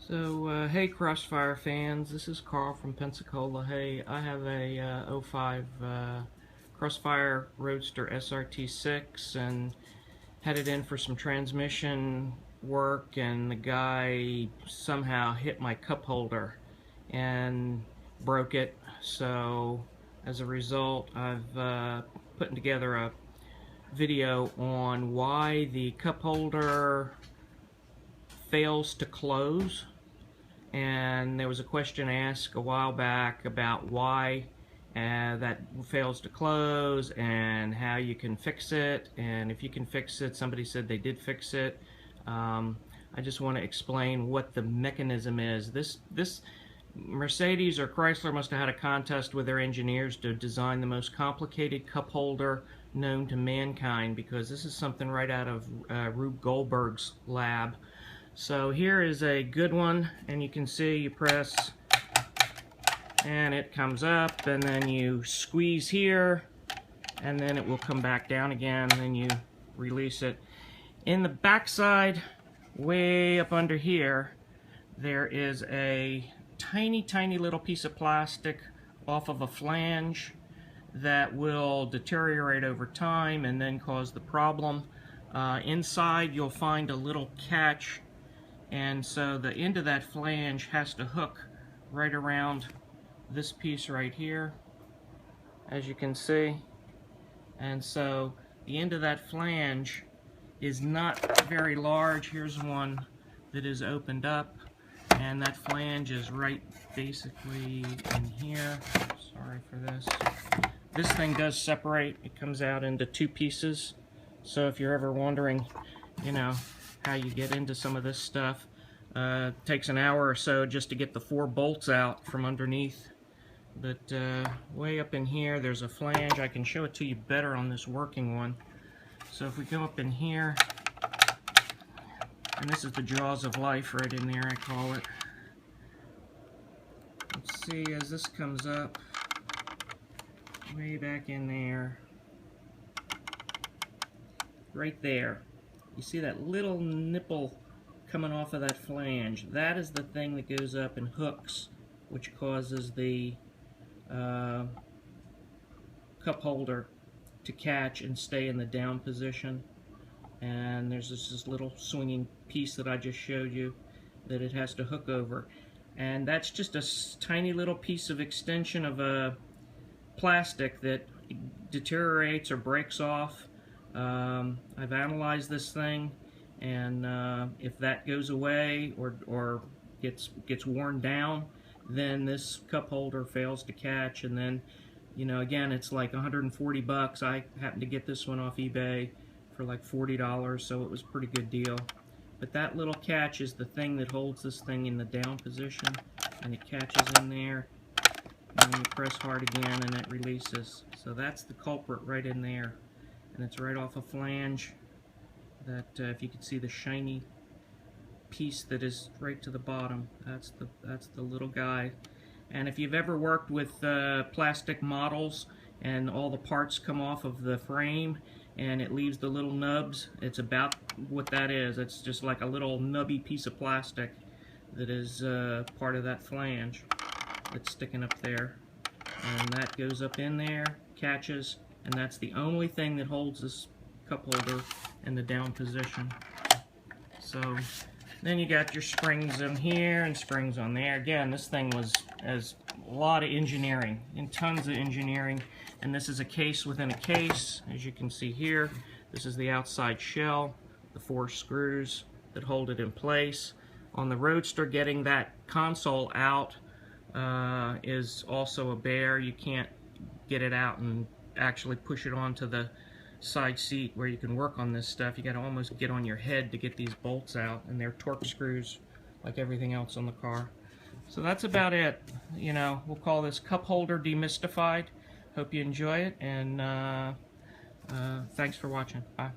Hey Crossfire fans, this is Carl from Pensacola. Hey, I have a '05 Crossfire Roadster SRT6 and had it in for some transmission work, and the guy somehow hit my cup holder and broke it. So as a result, I've put together a video on why the cup holder fails to close. And there was a question asked a while back about why that fails to close and how you can fix it, and if you can fix it. Somebody said they did fix it. I just want to explain what the mechanism is. This Mercedes or Chrysler must have had a contest with their engineers to design the most complicated cup holder known to mankind, because this is something right out of Rube Goldberg's lab. So here is a good one, and you can see you press and it comes up, and then you squeeze here and then it will come back down again, and then you release it. In the back side, way up under here, there is a tiny little piece of plastic off of a flange that will deteriorate over time and then cause the problem. Inside you'll find a little catch, and so the end of that flange has to hook right around this piece right here, as you can see. And so the end of that flange is not very large. Here's one that is opened up, and that flange is right basically in here. Sorry for this. This thing does separate. It comes out into two pieces. So if you're ever wondering, you know, how you get into some of this stuff, it takes an hour or so just to get the 4 bolts out from underneath. But way up in here there's a flange. I can show it to you better on this working one. So if we go up in here, and this is the jaws of life right in there, I call it. Let's see, as this comes up, way back in there, right there, you see that little nipple coming off of that flange? That is the thing that goes up and hooks, which causes the cup holder to catch and stay in the down position. And there's this little swinging piece that I just showed you that it has to hook over, and that's just a tiny little piece of extension of a plastic that deteriorates or breaks off. I've analyzed this thing, and if that goes away or gets worn down, then this cup holder fails to catch. And then, you know, again, it's like 140 bucks. I happened to get this one off eBay for like $40, so it was a pretty good deal. But that little catch is the thing that holds this thing in the down position, and it catches in there, and then you press hard again and it releases. So that's the culprit right in there, and it's right off a flange. That if you could see the shiny piece that is right to the bottom, that's the little guy. And if you've ever worked with plastic models and all the parts come off of the frame and it leaves the little nubs, it's about what that is. It's just like a little nubby piece of plastic that is part of that flange that's sticking up there, and that goes up in there, catches, and that's the only thing that holds this cup holder in the down position. So then you got your springs in here and springs on there. Again, this thing has a lot of engineering, and tons of engineering. And this is a case within a case, as you can see here. This is the outside shell, the 4 screws that hold it in place. On the Roadster, getting that console out is also a bear. You can't get it out and actually push it onto the side seat where you can work on this stuff. You got to almost get on your head to get these bolts out, and they're torque screws like everything else on the car. So that's about it. You know, we'll call this cup holder demystified. Hope you enjoy it, and thanks for watching. Bye.